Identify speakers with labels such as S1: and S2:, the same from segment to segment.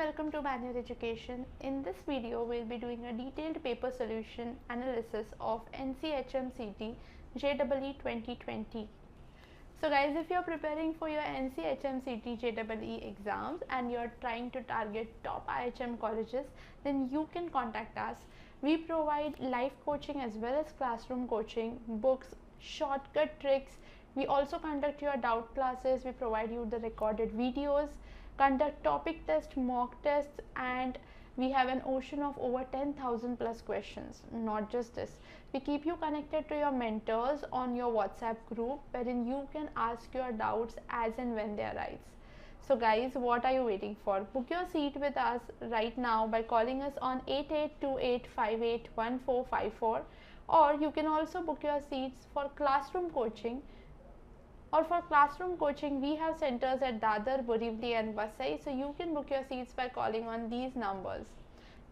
S1: welcome to Manual Education. In this video, we'll be doing a detailed paper solution analysis of NCHMCT JEE 2020. So guys, if you're preparing for your NCHMCT JEE exams and you're trying to target top IHM colleges, then you can contact us. We provide live coaching as well as classroom coaching, books, shortcut tricks. We also conduct your doubt classes. We provide you the recorded videos, conduct topic test, mock tests, and we have an ocean of over 10,000 plus questions. Not just this, we keep you connected to your mentors on your WhatsApp group wherein you can ask your doubts as and when they arise. So guys, what are you waiting for? Book your seat with us right now by calling us on 8828581454, or you can also book your seats for classroom coaching. For classroom coaching, we have centers at Dadar, Borivali and Vasai, so you can book your seats by calling on these numbers.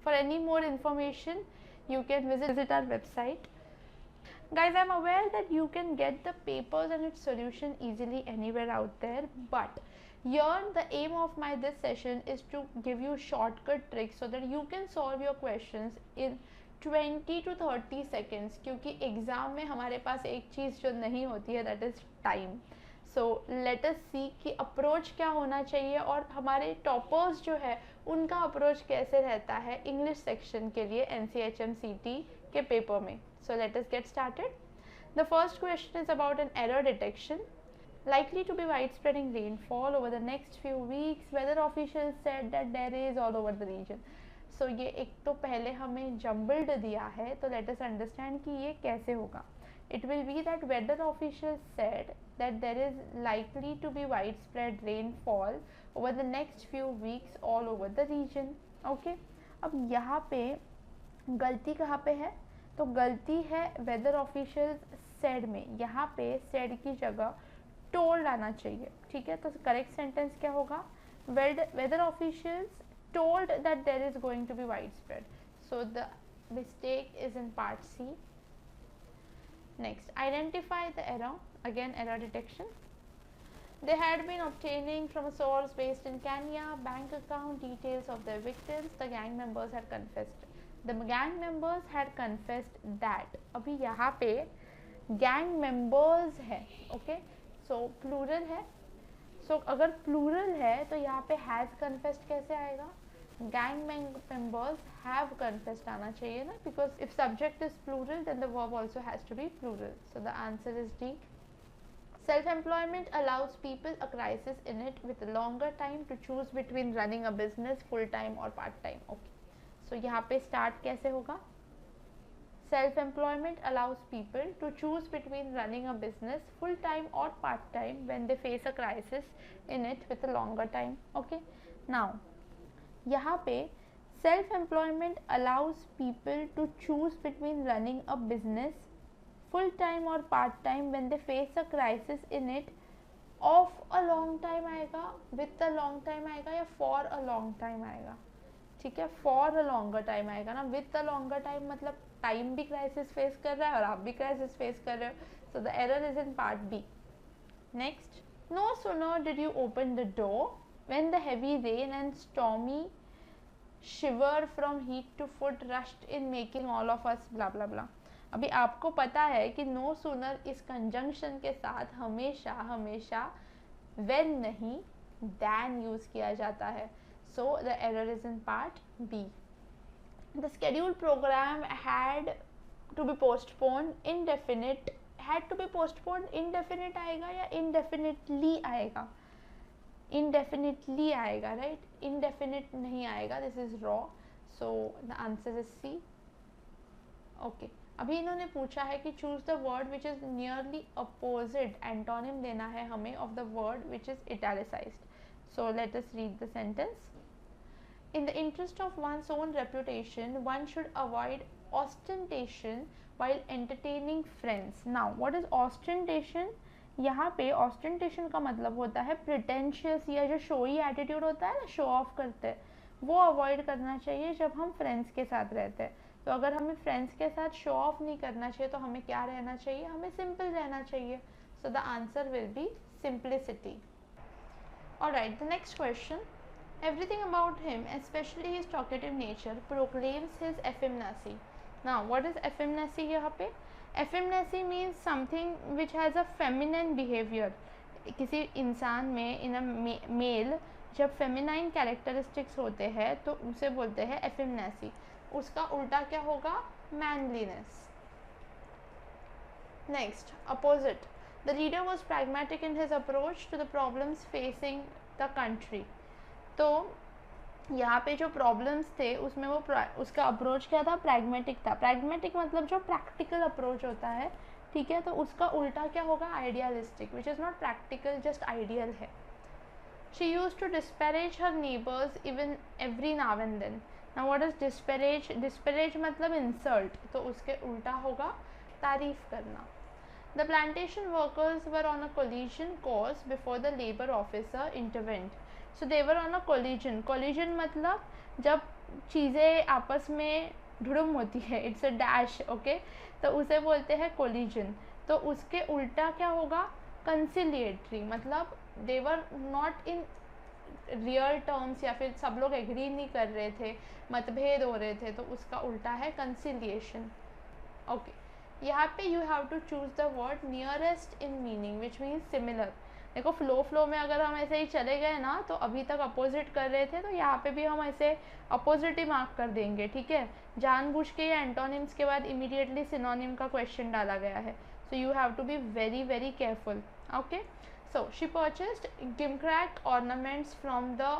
S1: For any more information, you can visit our website. Guys, I'm aware that you can get the papers and its solution easily anywhere out there, but here the aim of this session is to give you shortcut tricks so that you can solve your questions in 20 to 30 seconds, क्योंकि exam में हमारे पास एक चीज़ जो नहीं होती है, that is time. So let us see कि अप्रोच क्या होना चाहिए और हमारे टॉपर्स जो है उनका अप्रोच कैसे रहता है इंग्लिश सेक्शन के लिए NCHMCT के पेपर में. सो let us get started. The first question is about an error detection. Likely to be widespreading rainfall over the next few weeks. Weather officials said that there is all over the region. So ये एक तो पहले हमें jumbled दिया है, तो let us understand कि ये कैसे होगा. It will be that weather officials said that there is likely to be widespread rainfall over the next few weeks all over the region. Okay. अब यहाँ पे गलती कहाँ पे है? तो गलती है weather officials said में. यहाँ पे said की जगह told आना चाहिए. ठीक है, तो करेक्ट सेंटेंस क्या होगा? Weather officials told that there is going to be widespread. So the mistake is in part C. Next, identify the error. Again, error detection. They had been obtaining from a source based in Kenya bank account details of their victims. The gang members had confessed. The gang members had confessed that. अभी यहाँ पे gang members है. Okay, so plural है. So अगर plural है तो यहाँ पे has confessed कैसे आएगा? Gang members have confessed आना चाहिए ना, because if subject is plural then the verb also has to be plural. So the answer is D. Self-employment allows people a crisis in it with a longer time to choose between running a business full-time or part-time. Okay. So यहाँ पे start कैसे होगा? Self-employment allows people to choose between running a business full-time or part-time when they face a crisis in it with a longer time. Okay. Now, यहाँ पे self-employment allows people to choose between running a business full-time or part-time when they face a crisis in it of a long time आएगा, with a long time आएगा या for a long time आएगा. ठीक है, for a longer time आएगा ना. with a longer time मतलब time भी क्राइसिस फेस कर रहा है और आप भी क्राइसिस फेस कर रहे हो. So the error is in part B. Next, no sooner did you open the door when the heavy rain and stormy shiver from head to foot rushed in making all of us blah blah blah. अभी आपको पता है कि no sooner इस conjunction के साथ हमेशा हमेशा व्हेन नहीं दैन यूज किया जाता है. So the error is in part B. The scheduled program had to be postponed indefinite. Had to be postponed indefinite आएगा या indefinitely आएगा? Indefinitely आएगा, right? Indefinite नहीं आएगा. This is raw. So the answer is C. Okay. अभी इन्होंने पूछा है कि choose the word which is nearly opposite. Antonym देना है हमें of the word which is italicized. So let us read the sentence. In the interest of one's own reputation, one should avoid ostentation while entertaining friends. Now, what is ostentation? यहाँ पे ostentation का मतलब होता है pretentious या जो showy attitude होता है ना, show off करते हैं, वो avoid करना चाहिए जब हम friends के साथ रहते हैं. तो अगर हमें friends के साथ show off नहीं करना चाहिए तो हमें क्या रहना चाहिए? हमें simple रहना चाहिए. So the answer will be simplicity. Alright, the next question. Everything about him, especially his talkative nature, proclaims his effeminacy. Now, what is effeminacy यहाँ पे? Effeminacy means something which has a feminine behavior. किसी इंसान में इन अ mail जब feminine characteristics होते हैं तो उसे बोलते हैं effeminacy. उसका उल्टा क्या होगा? manliness. Next, opposite. The leader was pragmatic in his approach to the problems facing the country. तो यहाँ पे जो प्रॉब्लम्स थे उसमें वो उसका अप्रोच क्या था? प्रैग्मेटिक था. प्रैग्मेटिक मतलब जो प्रैक्टिकल अप्रोच होता है, ठीक है, तो उसका उल्टा क्या होगा? Idealistic, which is not practical, just ideal है. She used to disparage her neighbors even every now and then. Now what is disparage? Disparage मतलब insult, तो उसके उल्टा होगा तारीफ करना. The plantation workers were on a collision course before the labor officer intervened. So they were on a collision. Collision मतलब जब चीज़ें आपस में धुड़ुम होती है, it's a dash, okay? तो उसे बोलते हैं collision. तो उसके उल्टा क्या होगा? conciliatory, मतलब they were not in real terms या फिर सब लोग एग्री नहीं कर रहे थे, मतभेद हो रहे थे, तो उसका उल्टा है कंसिलिएशन. ओके, यहाँ पे you have to choose the word nearest in meaning which means similar. देखो फ्लो में अगर हम ऐसे ही चले गए ना तो अभी तक अपोजिट कर रहे थे, तो यहाँ पे भी हम ऐसे अपोजिट ही मार्क कर देंगे, ठीक है. जानबूझ के ये एंटोनिम्स के बाद इमीडिएटली सिनोनिम का क्वेश्चन डाला गया है, so you have to be very very careful. Okay, so she purchased gimcrack ornaments from the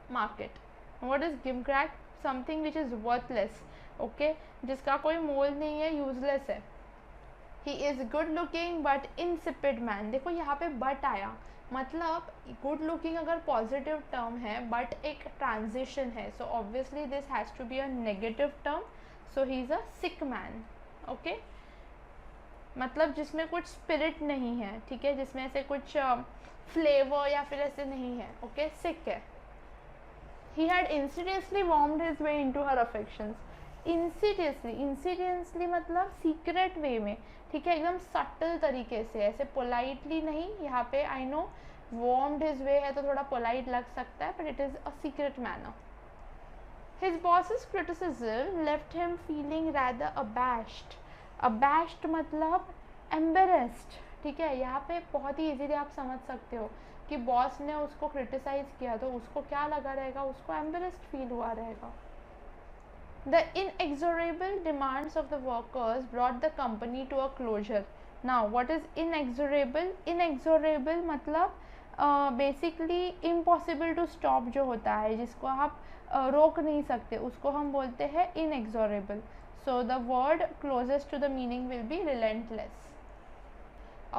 S1: market. What is gimcrack? Something which is worthless, okay, जिसका कोई मोल नहीं है, useless है. He is good looking but insipid man. देखो यहाँ पे but आया, मतलब good looking अगर positive term है but एक transition है, so obviously this has to be a negative term. So he is a sick man, okay, मतलब जिसमें कुछ स्पिरिट नहीं है, ठीक है, जिसमें ऐसे कुछ फ्लेवर या फिर ऐसे नहीं है, ओके, सिक है. He had insidiously warmed his way into her affections. Insidiously मतलब सीक्रेट वे में, ठीक है, एकदम सटल तरीके से, ऐसे पोलाइटली नहीं. यहाँ पे I know warmed his way है तो थोड़ा पोलाइट लग सकता है, but it is a secret manner. His bosses criticism left him feeling rather abashed. Abashed मतलब एम्बेरेस्ड, ठीक है. यहाँ पे बहुत ही इजीली आप समझ सकते हो कि बॉस ने उसको क्रिटिसाइज किया तो उसको क्या लगा रहेगा? उसको एम्बेरेस्ड फील हुआ रहेगा. The inexorable demands of the workers brought the company to a closure. Now what is inexorable? Inexorable मतलब बेसिकली इम्पॉसिबल टू स्टॉप जो होता है, जिसको आप रोक नहीं सकते, उसको हम बोलते हैं इनएक्सोरेबल. So the word closest to the meaning will be relentless.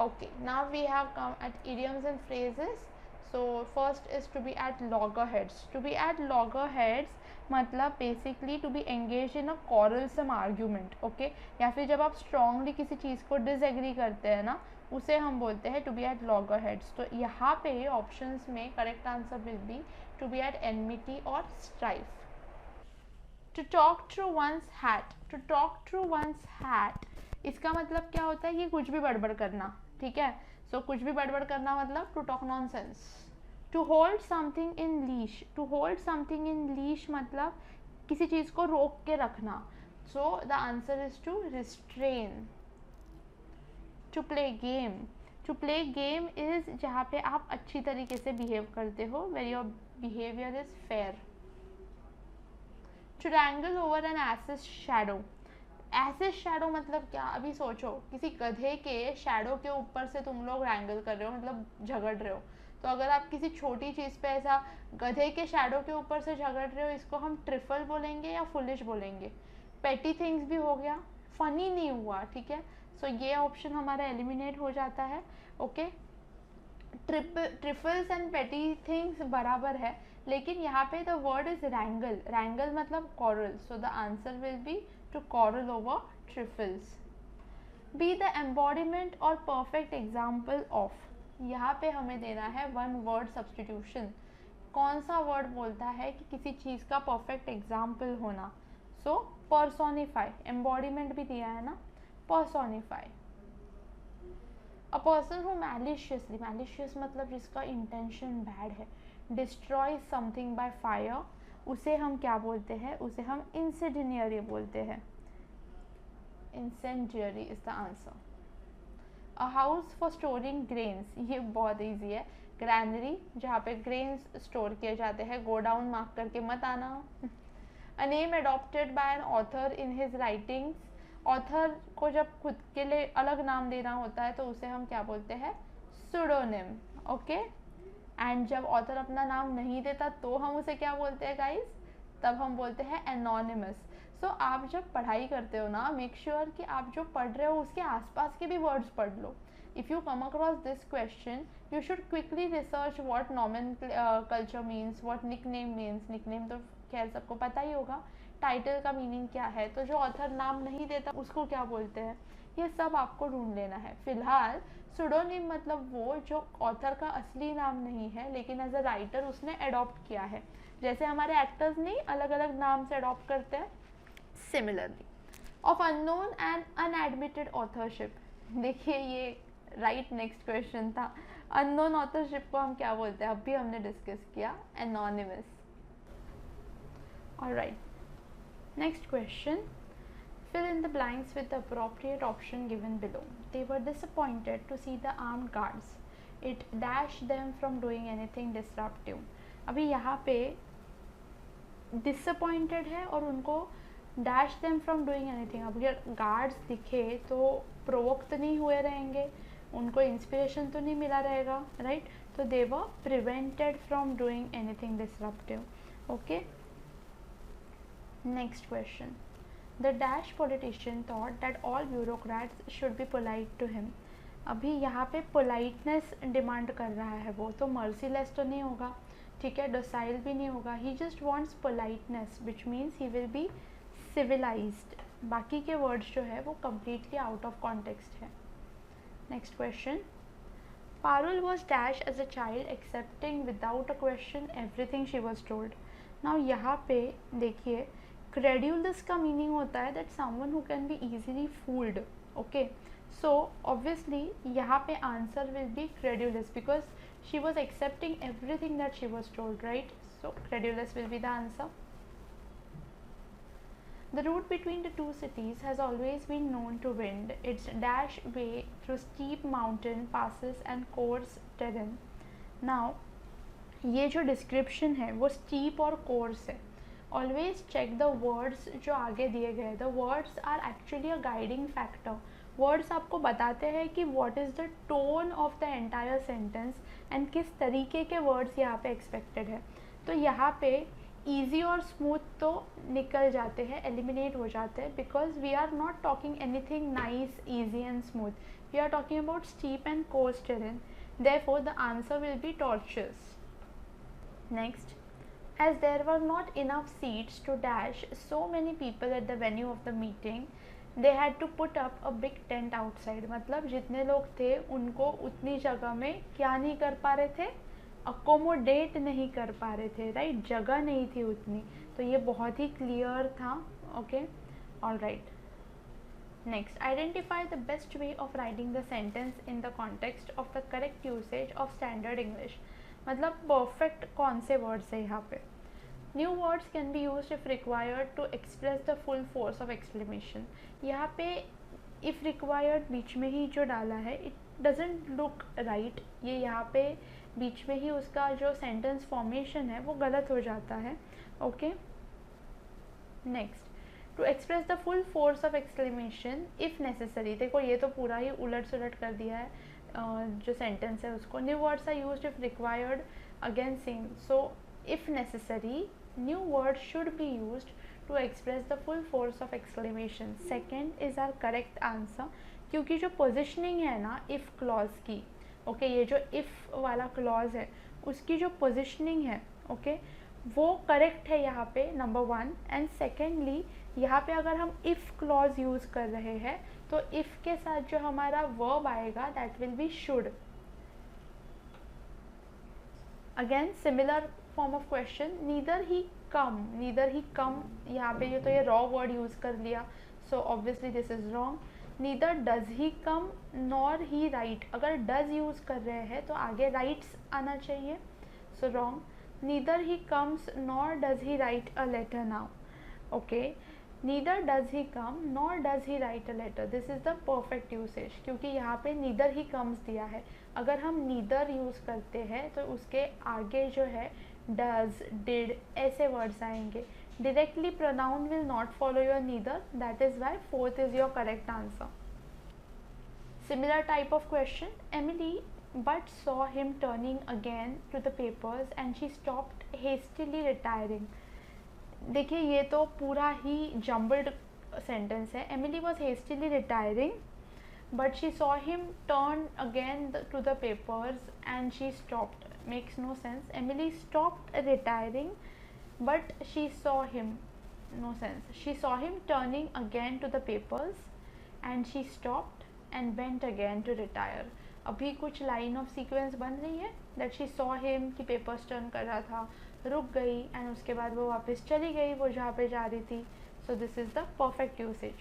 S1: Okay, now we have come at idioms and phrases. So first is to be at loggerheads. To be at loggerheads मतलब basically to be engaged in a quarrelsome argument, okay? या फिर जब आप strongly किसी चीज़ को disagree करते हैं ना, उसे हम बोलते हैं to be at loggerheads. तो यहाँ पे options में correct answer will be to be at enmity or strife. To talk through one's hat. To talk through one's hat इसका मतलब क्या होता है कि कुछ भी बड़बड़ करना, ठीक है. सो कुछ भी बड़बड़ करना मतलब to talk nonsense. To hold something in leash. To hold something in leash मतलब किसी चीज़ को रोक के रखना. So the answer is to restrain. To play game. To play game is जहाँ पे आप अच्छी तरीके से behave करते हो, where your behavior is fair. To wrangle over an ass's shadow. Ass's shadow मतलब क्या? अभी सोचो, किसी गधे के शैडो के ऊपर से तुम लोग रैंगल कर रहे हो, मतलब झगड़ रहे हो. तो अगर आप किसी छोटी चीज़ पे ऐसा गधे के शैडो के ऊपर से झगड़ रहे हो, इसको हम ट्रिफल बोलेंगे या फुलिश बोलेंगे. पेटी थिंग्स भी हो गया, फनी नहीं हुआ, ठीक है. सो ये ऑप्शन हमारा एलिमिनेट हो जाता है, okay. Trifles and petty things बराबर है, लेकिन यहाँ पे the word is wrangle. Wrangle मतलब quarrel, so the answer will be to quarrel over trifles. Be the embodiment और परफेक्ट एग्जाम्पल ऑफ. यहाँ पे हमें देना है वन वर्ड सब्सटीट्यूशन. कौन सा वर्ड बोलता है कि किसी चीज़ का परफेक्ट एग्जाम्पल होना? सो पर्सोनिफाई. एम्बॉडीमेंट भी दिया है ना, personify. A person who maliciously, malicious मतलब जिसका इंटेंशन बैड है, डिस्ट्रॉय समथिंग बाय फायर, उसे हम क्या बोलते हैं, उसे हम इंसिडिनियरी बोलते हैं. Incendiary is the answer. A house for storing grains, ये बहुत ईजी है. ग्रैनरी, जहाँ पे ग्रेन्स स्टोर किए जाते हैं. गोडाउन मार्क करके मत आना. A name adopted by an author in his writings, author को जब खुद के लिए अलग नाम देना होता है तो उसे हम क्या बोलते हैं, सुडोनिम. ओके. एंड जब ऑथर अपना नाम नहीं देता तो हम उसे क्या बोलते हैं गाइस, तब हम बोलते हैं एनोनिमस. सो आप जब पढ़ाई करते हो ना, मेक श्योर कि आप जो पढ़ रहे हो उसके आसपास के भी वर्ड्स पढ़ लो. If you come across this question, you should quickly research what nomenclature means, what nickname means. Nickname तो खैर सबको पता ही होगा. टाइटल का मीनिंग क्या है, तो जो ऑथर नाम नहीं देता उसको क्या बोलते हैं, ये सब आपको ढूंढ लेना है. फिलहाल सुडोनिम मतलब वो जो ऑथर का असली नाम नहीं है लेकिन एज अ राइटर उसने अडॉप्ट किया है. जैसे हमारे एक्टर्स नहीं अलग अलग नाम से अडॉप्ट करते हैं, similarly. Of unknown and unadmitted authorship, देखिए ये राइट नेक्स्ट क्वेश्चन था. अननोन ऑथरशिप को हम क्या बोलते हैं, अभी हमने डिस्कस किया, anonymous. Alright, next question. Fill in the blanks with the appropriate option given below. They were disappointed to see the armed guards. It dashed them from doing anything disruptive. अभी यहाँ पे disappointed है और उनको dash them from doing anything. अब अगर guards दिखे तो provoke तो नहीं हुए रहेंगे, उनको inspiration तो नहीं मिला रहेगा, right? तो they were prevented from doing anything disruptive. Okay. Next question. The dash politician thought that all bureaucrats should be polite to him. अभी यहाँ पे politeness डिमांड कर रहा है वो, तो merciless तो नहीं होगा, ठीक है, docile भी नहीं होगा. He just wants politeness, which means he will be civilized. बाकी के words जो है वो completely out of context है. Next question. Parul was dash as a child, accepting without a question everything she was told. Now यहाँ पे देखिए, credulous का मीनिंग होता है that someone who can be easily fooled. Okay, so obviously यहाँ पे answer will be credulous because she was accepting everything that she was told, right? So credulous will be the answer. The route between the two cities has always been known to wind. Its dash way through steep mountain passes and coarse terrain. Now ये जो description है वो steep और coarse है. Always check the words जो आगे दिए गए. The words are actually a guiding factor. Words आपको बताते हैं कि what is the tone of the entire sentence and किस तरीके के words यहाँ पे expected है. तो यहाँ पे easy और smooth तो निकल जाते हैं, eliminate हो जाते हैं, because we are not talking anything nice, easy and smooth. We are talking about steep and coarse terrain. Therefore, the answer will be tortuous. Next. As there were not enough seats to dash so many people at the venue of the meeting, they had to put up a big tent outside. मतलब जितने लोग थे उनको उतनी जगह में क्या नहीं कर पा रहे थे, अकोमोडेट नहीं कर पा रहे थे, राइट? जगह नहीं थी उतनी. तो ये बहुत ही क्लियर था. Okay, alright. Next, identify the best way of writing the sentence in the context of the correct usage of standard English. मतलब परफेक्ट कौन से वर्ड्स है यहाँ पे. New words can be used if required to express the full force of exclamation. यहाँ पे if required बीच में ही जो डाला है, इट डजेंट लुक राइट. ये यहाँ पे बीच में ही उसका जो सेंटेंस फॉर्मेशन है वो गलत हो जाता है. Okay, next, to express the full force of exclamation if necessary. देखो ये तो पूरा ही उलट सुलट कर दिया है जो सेंटेंस है उसको. New words are used if required, again same. So if necessary, new word should be used to express the full force of exclamation. Second is our correct answer, क्योंकि जो पोजिशनिंग है ना इफ़ क्लॉज की, okay, ये जो if वाला clause है उसकी जो पोजिशनिंग है, ओके, वो करेक्ट है यहाँ पे, नंबर वन. एंड सेकेंडली यहाँ पे अगर हम इफ़ क्लॉज यूज़ कर रहे हैं तो इफ़ के साथ जो हमारा वर्ब आएगा that will be should. Again similar form of question. Neither he come, यहाँ पे ये तो ये रॉ वर्ड यूज़ कर लिया, so obviously this is wrong. Neither does he come nor he right. अगर डज यूज़ कर रहे हैं तो आगे राइट्स आना चाहिए, so wrong. neither he comes nor does he write a letter now. Okay, neither does he come nor does he write a letter. This is the perfect usage, क्योंकि यहाँ पे neither he comes दिया है. अगर हम neither use करते हैं तो उसके आगे जो है does, did ऐसे वर्ड्स आएंगे. Directly pronoun will not follow your neither. That is why fourth is your correct answer. Similar type of question. Emily but saw him turning again to the papers and she stopped hastily retiring. देखिए ये तो पूरा ही jumbled sentence है. Emily was hastily retiring but she saw him turn again to the papers and she stopped. Makes no sense. Emily stopped retiring but she saw him. No sense. She saw him turning again to the papers and she stopped and went again to retire. अभी कुछ line of sequence बन रही है that she saw him कि papers turn कर रहा था, रुक गई एंड उसके बाद वो वापस चली गई वो जहाँ पे जा रही थी. So this is the perfect usage.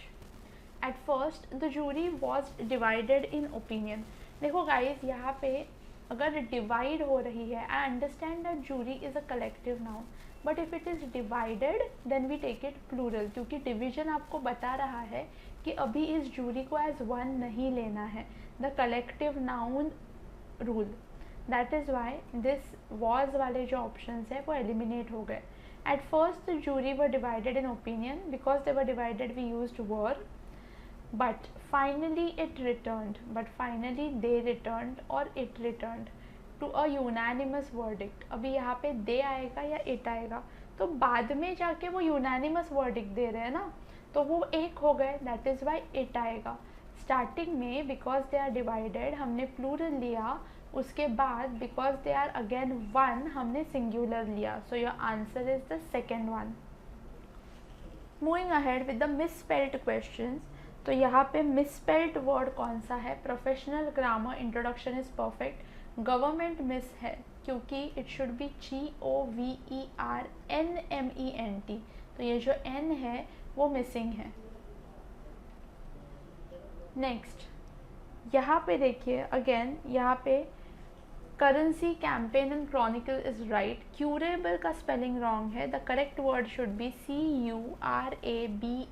S1: At first the jury was divided in opinion. देखो गाइज यहाँ पे अगर डिवाइड हो रही है, I understand that jury is a collective noun, but if it is divided then we take it plural, क्योंकि division आपको बता रहा है कि अभी इस जूरी को एज वन नहीं लेना है. The collective noun rule. That is why this was वाले जो ऑप्शन है वो एलिमिनेट हो गए. At first the jury were divided in opinion. Because they were divided we used were. But finally it returned. But finally they returned और it returned to a unanimous verdict. अभी यहाँ पे दे आएगा या इट आएगा, तो बाद में जाके वो यूनानिमस वर्डिक्ट दे रहे हैं ना, तो वो एक हो गए. दैट इज़ वाई इट आएगा. स्टार्टिंग में बिकॉज दे आर डिवाइडेड हमने प्लूरल लिया, उसके बाद because they are again one हमने सिंगुलर लिया. So your answer is the second one. Moving ahead with the misspelled questions. तो यहाँ पे मिसस्पेल्ड वर्ड कौन सा है? Professional grammar introduction is perfect. Government miss है क्योंकि इट शुड बी GOVERNMENT. तो ये जो N है वो मिसिंग है. नेक्स्ट यहाँ पे देखिए अगेन यहाँ पे currency campaign and Chronicle is right. Curable का स्पेलिंग रॉन्ग है. The correct word should B CURABLE.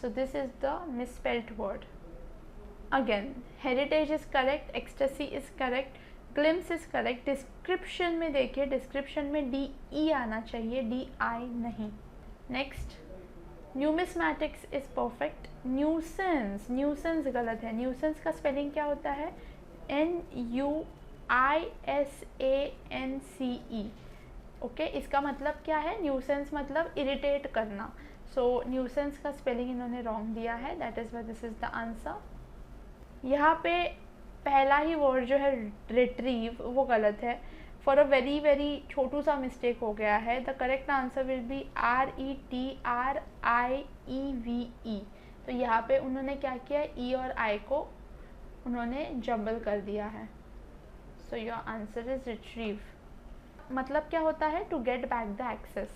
S1: So this is the misspelled word. Again heritage is correct, ecstasy is correct, glimpse is correct. Description में देखिए description में DE आना चाहिए, DI नहीं. Next numismatics is perfect. Nuisance, nuisance गलत है. Nuisance का spelling क्या होता है? NUISANCE. ओके, इसका मतलब क्या है? न्यूसेंस मतलब इरिटेट करना. सो न्यूसेंस का स्पेलिंग इन्होंने रॉन्ग दिया है. That is why this is the answer. यहाँ पे पहला ही वर्ड जो है रिट्रीव वो गलत है. फॉर अ वेरी वेरी छोटू सा मिस्टेक हो गया है. The correct answer will B RETRIEVE. तो यहाँ पे उन्होंने क्या किया? E और I को उन्होंने जम्बल कर दिया है. So your answer is retrieve. मतलब क्या होता है? To get back the access.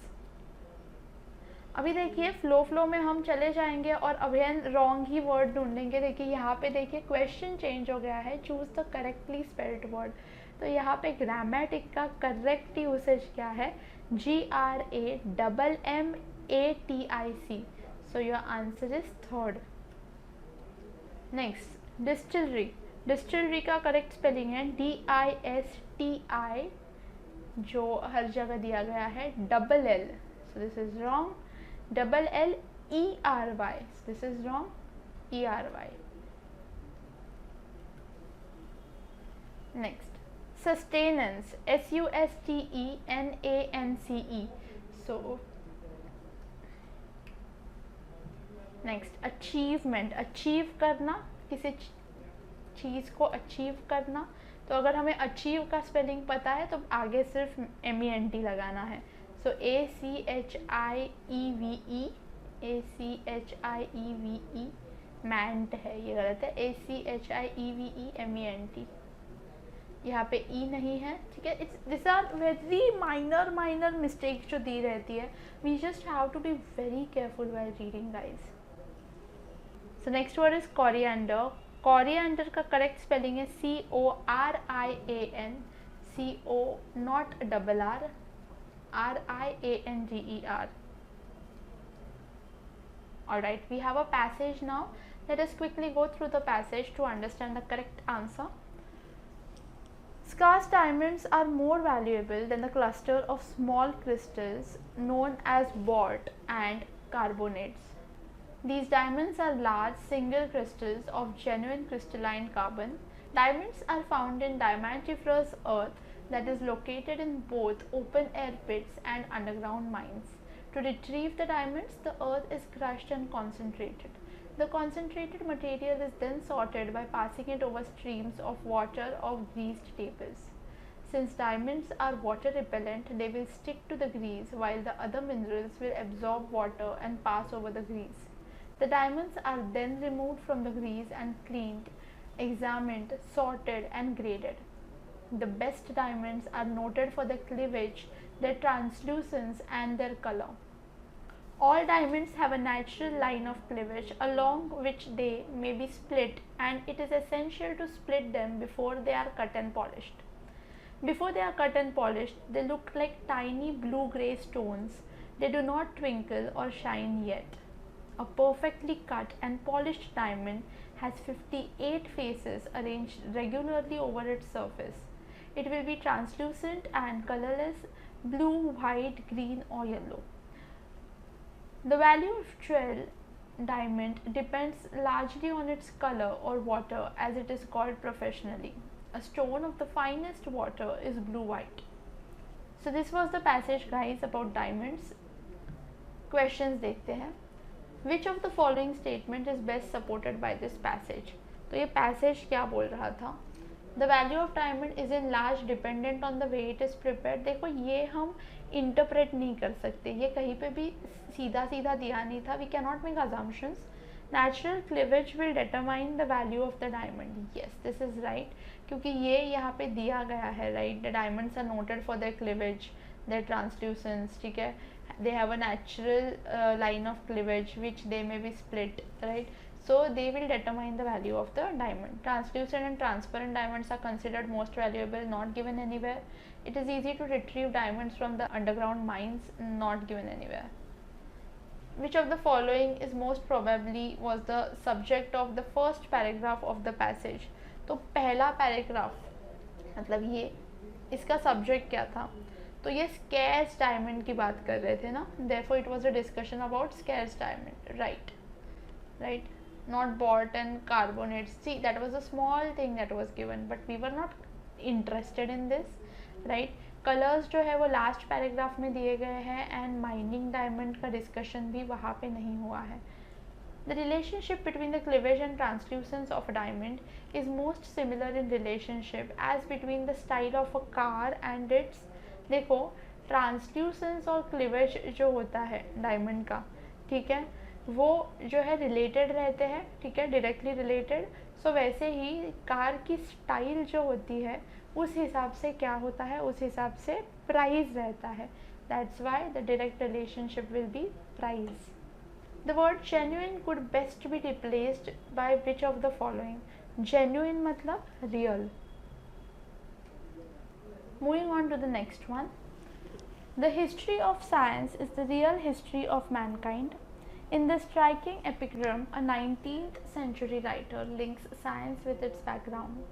S1: अभी देखिए फ्लो में हम चले जाएंगे और अभियान रॉन्ग ही वर्ड ढूंढेंगे. देखिए यहाँ पे देखिए क्वेश्चन चेंज हो गया है. Choose the correctly spelled word. तो यहाँ पे ग्रामेटिक का करेक्ट यूसेज क्या है? GRAMMATIC. So your answer is third. Next distillery. Distillery का करेक्ट स्पेलिंग है DISTI, जो हर जगह दिया गया है LL. So this is wrong. LLERY. This is wrong. ERY. Next, sustenance. SUSTENANCE. So, next, achievement. Achieve करना, किसी चीज़ को अचीव करना. तो अगर हमें अचीव का स्पेलिंग पता है तो आगे सिर्फ MENT लगाना है. सो ACHIEVE मैंट है, ये गलत है. ACHIEVEMENT. यहाँ पे E नहीं है. ठीक है. It's this are very minor mistakes जो दी रहती है. We just have to be very careful while reading guys. So next word is coriander. Coriander का करेक्ट स्पेलिंग है CORIAN CO, not double R, RIANGER. Alright, we have a passage now. Let us quickly go through the passage to understand the correct answer. Scarce diamonds are more valuable than the cluster of small crystals known as bort and carbonates. These diamonds are large single crystals of genuine crystalline carbon. Diamonds are found in diamantiferous earth that is located in both open air pits and underground mines. To retrieve the diamonds, the earth is crushed and concentrated. The concentrated material is then sorted by passing it over streams of water or greased tables. Since diamonds are water repellent, they will stick to the grease while the other minerals will absorb water and pass over the grease. The diamonds are then removed from the grease and cleaned, examined, sorted and graded. The best diamonds are noted for their cleavage, their translucence and their color. All diamonds have a natural line of cleavage along which they may be split, and it is essential to split them before they are cut and polished. Before they are cut and polished, they look like tiny blue-gray stones. They do not twinkle or shine yet. A perfectly cut and polished diamond has 58 faces arranged regularly over its surface. It will be translucent and colorless, blue, white, green or yellow. The value of jewel diamond depends largely on its color or water, as it is called professionally. A stone of the finest water is blue-white. So this was the passage, guys, about diamonds. Questions देखते हैं. Which of the following statement is best supported by this passage? तो ये passage क्या बोल रहा था? The value of diamond is in large dependent on the way it is prepared. देखो ये हम इंटरप्रेट नहीं कर सकते, ये कहीं पे भी सीधा सीधा दिया नहीं था. We can not make assumptions. Natural cleavage will determine the value of the diamond. Yes, this is right, क्योंकि ये यहाँ पे दिया गया है. Right, the diamonds are noted for their cleavage, their translucence. ठीक है, they have a natural line of cleavage which they may be split. Right, so they will determine the value of the diamond. Translucent and transparent diamonds are considered most valuable, not given anywhere. It is easy to retrieve diamonds from the underground mines, not given anywhere. Which of the following is most probably was the subject of the first paragraph of the passage? तो पहला paragraph मतलब ये इसका subject क्या था? तो ये scarce diamond की बात कर रहे थे ना. therefore it was a discussion about scarce diamond. right, not bought and carbonates. See, that was a small thing that was given, but we were not interested in this. right, colours जो है वो last paragraph में दिए गए हैं and mining diamond का discussion भी वहाँ पे नहीं हुआ है. The relationship between the cleavage and translucence of a diamond is most similar in relationship as between the style of a car and its. देखो, ट्रांसल्यूसेंस और क्लीवेज जो होता है डायमंड का, ठीक है, वो जो है रिलेटेड रहते हैं. ठीक है, डायरेक्टली रिलेटेड. सो वैसे ही कार की स्टाइल जो होती है उस हिसाब से क्या होता है, उस हिसाब से प्राइस रहता है. That's why the direct relationship will be price. The word genuine could best be replaced by which of the following? Genuine मतलब real. Moving on to the next one. The history of science is the real history of mankind. In the striking epigram, a 19th century writer links science with its background.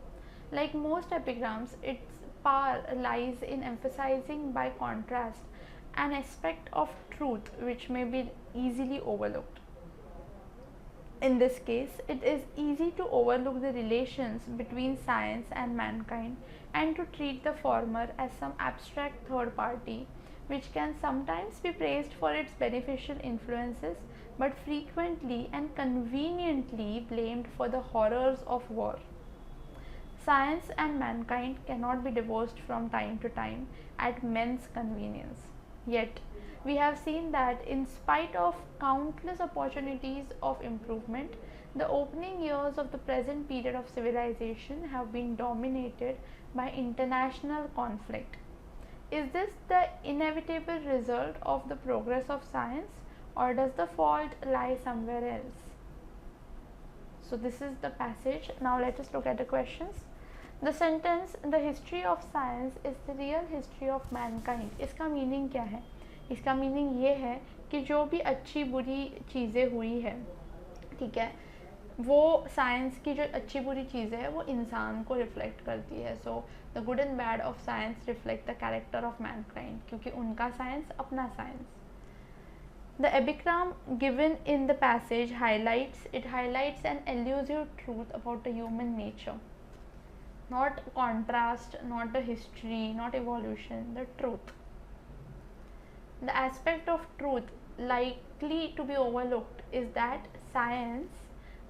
S1: Like most epigrams, its power lies in emphasizing by contrast an aspect of truth which may be easily overlooked. In this case, it is easy to overlook the relations between science and mankind and to treat the former as some abstract third party which can sometimes be praised for its beneficial influences but frequently and conveniently blamed for the horrors of war. Science and mankind cannot be divorced from time to time at men's convenience. Yet, we have seen that in spite of countless opportunities of improvement, the opening years of the present period of civilization have been dominated by international conflict. Is this the inevitable result of the progress of science, or does the fault lie somewhere else? So this is the passage. Now let us look at the questions. The sentence the history of science is the real history of Mankind, इसका meaning क्या है? इसका meaning ये है कि जो भी अच्छी बुरी चीज़ें हुई है, ठीक है, वो साइंस की जो अच्छी बुरी चीज़ें हैं वो इंसान को रिफ्लेक्ट करती है. So the good and bad of science reflect the character of Mankind, क्योंकि उनका साइंस अपना science. The epigram given in the passage highlights an elusive truth about the human nature. Not contrast, not the history, not evolution, the truth. The aspect of truth likely to be overlooked is that science,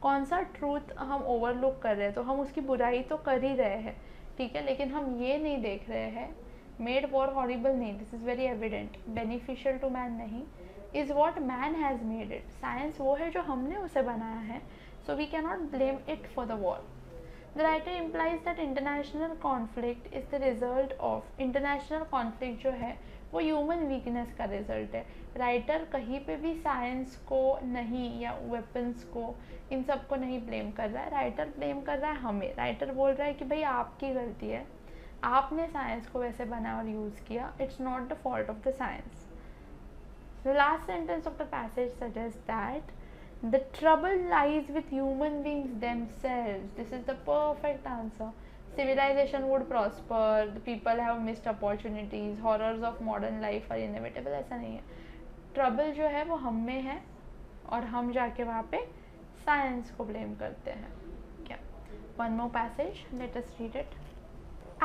S1: कौन सा truth हम overlook कर रहे हैं? तो हम उसकी बुराई तो कर ही रहे हैं, ठीक है, लेकिन हम ये नहीं देख रहे हैं मेड फॉर हॉरिबल नहीं, this is very evident, beneficial to man नहीं, is what man has made it. Science वो है जो हमने उसे बनाया है, so we can not blame it for the war. The writer implies that international conflict is the result of, international conflict जो है वो ह्यूमन वीकनेस का रिजल्ट है. राइटर कहीं पे भी साइंस को नहीं या वेपन्स को, इन सब को नहीं ब्लेम कर रहा है. राइटर ब्लेम कर रहा है हमें. राइटर बोल रहा है कि भाई आपकी गलती है, आपने साइंस को वैसे बना और यूज़ किया. It's not the fault of the science. The last sentence of the passage suggests that the trouble lies with human beings themselves. This is the perfect answer. Civilization would prosper, the people have missed opportunities, horrors of modern life are inevitable. ऐसा नहीं है. Trouble जो है वो हम में है और हम जाके वहाँ पे साइंस को ब्लेम करते हैं. क्या? One more passage, let us read it.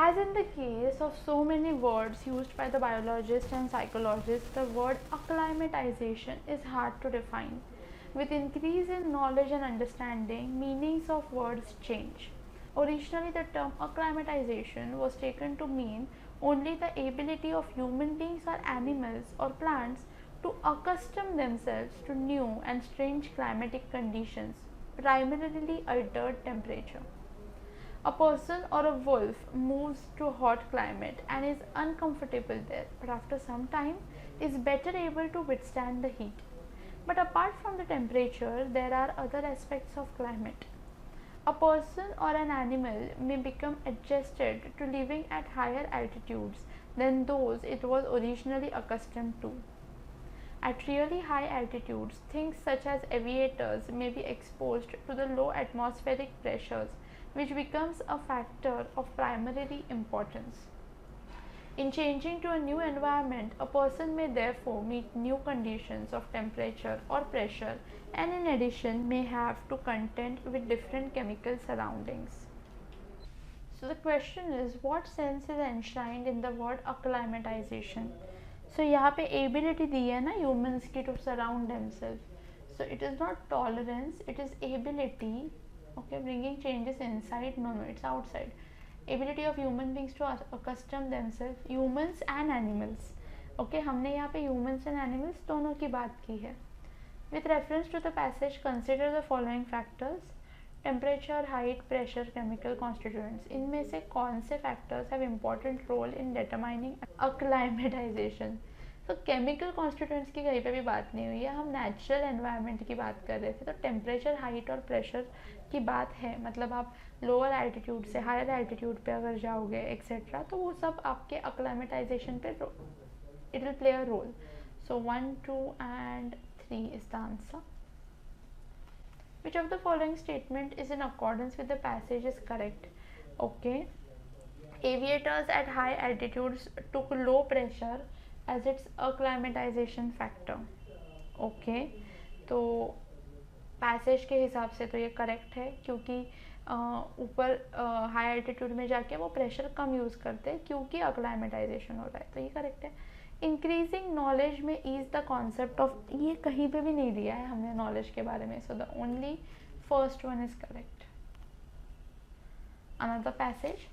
S1: As in the case of so many words used by the biologists and psychologists, the word acclimatization is hard to define. With increase in knowledge and understanding, meanings of words change. Originally, the term acclimatization was taken to mean only the ability of human beings or animals or plants to accustom themselves to new and strange climatic conditions, primarily altered temperature. A person or a wolf moves to a hot climate and is uncomfortable there, but after some time is better able to withstand the heat. But apart from the temperature, there are other aspects of climate. A person or an animal may become adjusted to living at higher altitudes than those it was originally accustomed to. At really high altitudes, things such as aviators may be exposed to the low atmospheric pressures, which becomes a factor of primary importance. In changing to a new environment, a person may therefore meet new conditions of temperature or pressure, and in addition may have to contend with different chemical surroundings. So the question is, what sense is enshrined in the word acclimatization? So यहाँ पे ability दी है ना humans की to surround themselves. So it is not tolerance, it is ability. Okay, bringing changes inside, no, it's outside. Ability of human beings to accustom themselves, humans and animals. Okay, हमने यहाँ पे humans and animals दोनों की बात की है. With reference to the passage, consider the following factors: temperature, height, pressure, chemical constituents. इनमें से कौन से factors have important role in determining acclimatization? तो केमिकल कॉन्स्टिट्यूएंट्स की कहीं पे भी बात नहीं हुई है, हम नेचुरल एनवायरनमेंट की बात कर रहे थे. तो टेम्परेचर, हाइट और प्रेशर की बात है, मतलब आप लोअर एल्टीट्यूड से हायर एल्टीट्यूड पे अगर जाओगे एक्सेट्रा, तो वो सब आपके अक्लामेटाइजेशन पे it will play a role. So 1, 2 and 3 is the answer. Which of the following statement is in accordance with the passage is correct? Okay. Aviators at high altitudes took low pressure as its acclimatization factor. Okay. तो passage के हिसाब से तो ये correct है, क्योंकि ऊपर high altitude में जाके वो प्रेशर कम यूज़ करते हैं क्योंकि अक्लाइमेटाइजेशन हो रहा है, तो ये करेक्ट है. इंक्रीजिंग नॉलेज में ईज द कॉन्सेप्ट ऑफ, ये कहीं पे भी नहीं दिया है हमने नॉलेज के बारे में, so the only first one is correct. Another passage,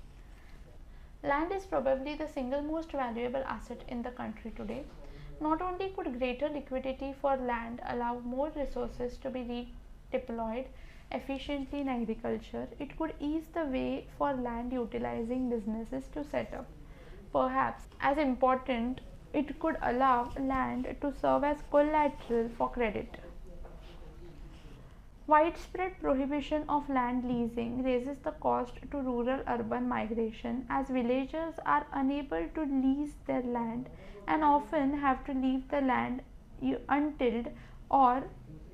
S1: land is probably the single most valuable asset in the country today. Not only could greater liquidity for land allow more resources to be redeployed efficiently in agriculture, it could ease the way for land utilizing businesses to set up. Perhaps as important, it could allow land to serve as collateral for credit. Widespread prohibition of land leasing raises the cost to rural urban migration as villagers are unable to lease their land and often have to leave the land untilled or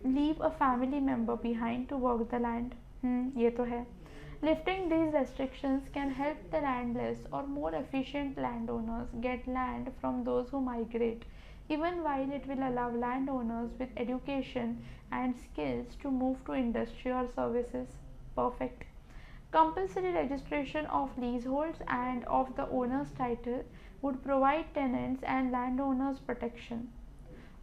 S1: leave a family member behind to work the land. ये तो है. Lifting these restrictions can help the landless or more efficient landowners get land from those who migrate, even while it will allow landowners with education and skills to move to industry or services. Perfect. Compulsory registration of leaseholds and of the owner's title would provide tenants and landowners protection.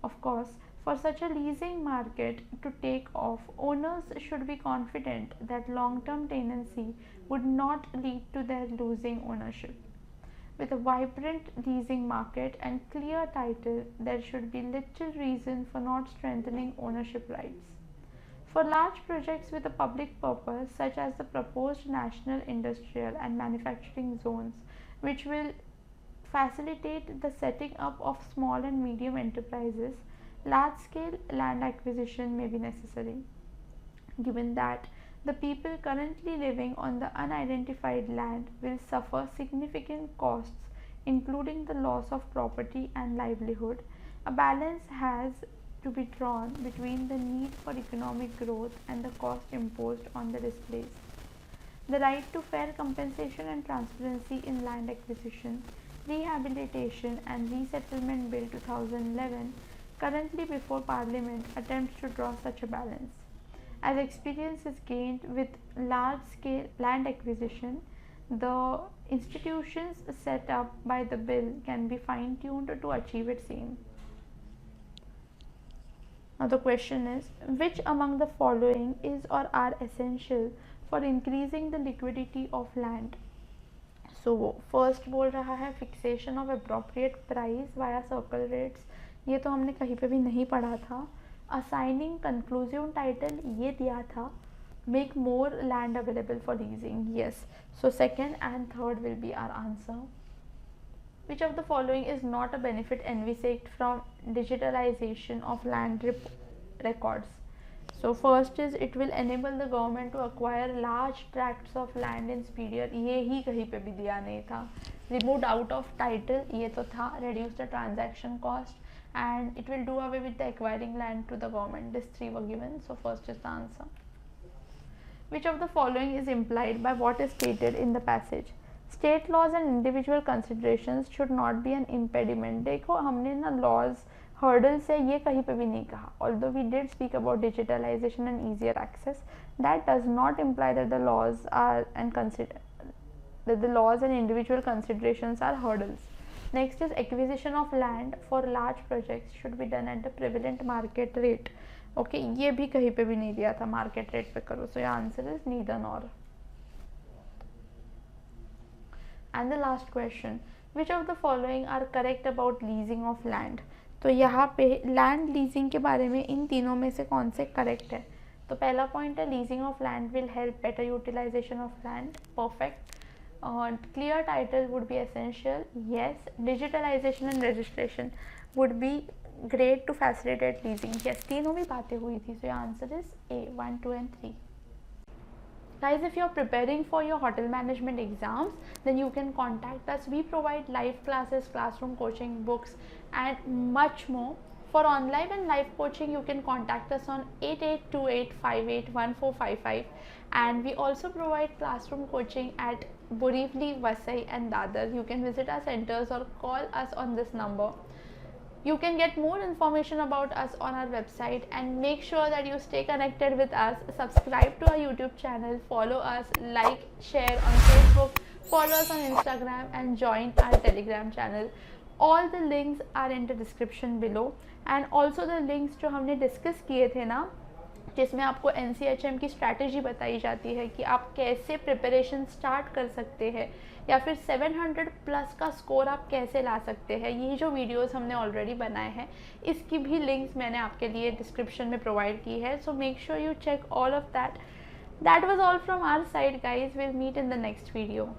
S1: Of course, for such a leasing market to take off, owners should be confident that long term tenancy would not lead to their losing ownership. With a vibrant leasing market and clear title, there should be little reason for not strengthening ownership rights. For large projects with a public purpose, such as the proposed national industrial and manufacturing zones, which will facilitate the setting up of small and medium enterprises, large scale land acquisition may be necessary. Given that the people currently living on the unidentified land will suffer significant costs, including the loss of property and livelihood, a balance has to be drawn between the need for economic growth and the cost imposed on the displaced. The right to fair compensation and transparency in land acquisition, Rehabilitation and Resettlement Bill 2011, currently before Parliament, attempts to draw such a balance. As experience is gained with large scale land acquisition, the institutions set up by the bill can be fine tuned to achieve its aim. Now, the question is, which among the following is or are essential for increasing the liquidity of land? So, first बोल रहा है fixation of appropriate price via circle rates. ये तो हमने कहीं पे भी नहीं पढ़ा था. Assigning conclusive title ये दिया था. Make more land available for leasing. Yes. So second and third will be our answer. Which of the following is not a benefit envisaged from digitalization of land records? So first is it will enable the government to acquire large tracts of land in speedier. ये ही कहीं पे भी दिया नहीं था. Removed out of title ये तो था. Reduce the transaction cost. And it will do away with the acquiring land to the government. These three were given, so first is the answer. Which of the following is implied by what is stated in the passage? State laws and individual considerations should not be an impediment. देखो हमने ना laws hurdles है ये कहीं पे भी नहीं कहा. Although we did speak about digitalization and easier access, that does not imply that the laws are that the laws and individual considerations are hurdles. Next is acquisition of land for large projects should be done at the prevalent market rate. Okay, ये भी कहीं पे भी नहीं दिया था market rate पे करो. So your answer is neither nor. And the last question, which of the following are correct about leasing of land? तो यहाँ पे land leasing के बारे में इन तीनों में से कौन से correct है? तो पहला point है leasing of land will help better utilization of land. Perfect. Clear title would be essential. Yes. Digitalization and registration would be great to facilitate leasing. Yes, तीनों भी बातें हुई थी. So your answer is A, 1, 2 and 3. Guys, if you're preparing for your hotel management exams, then you can contact us. We provide live classes, classroom coaching, books and much more. For online and live coaching, you can contact us on 8828581455, and we also provide classroom coaching at Borivali, Vasai and Dadar. You can visit our centers or call us on this number. You can get more information about us on our website, and make sure that you stay connected with us. Subscribe to our YouTube channel, follow us, like, share on Facebook, follow us on Instagram and join our Telegram channel. All the links are in the description below, and also the links जो हमने discuss किए थे ना, जिसमें आपको NCHM की strategy बताई जाती है कि आप कैसे प्रिपरेशन स्टार्ट कर सकते हैं या फिर 700 प्लस का स्कोर आप कैसे ला सकते हैं. ये जो वीडियोस हमने ऑलरेडी बनाए हैं, इसकी भी लिंक्स मैंने आपके लिए डिस्क्रिप्शन में प्रोवाइड की है. So make sure you check all of that. That was all from our side, guys. We'll meet in the next video.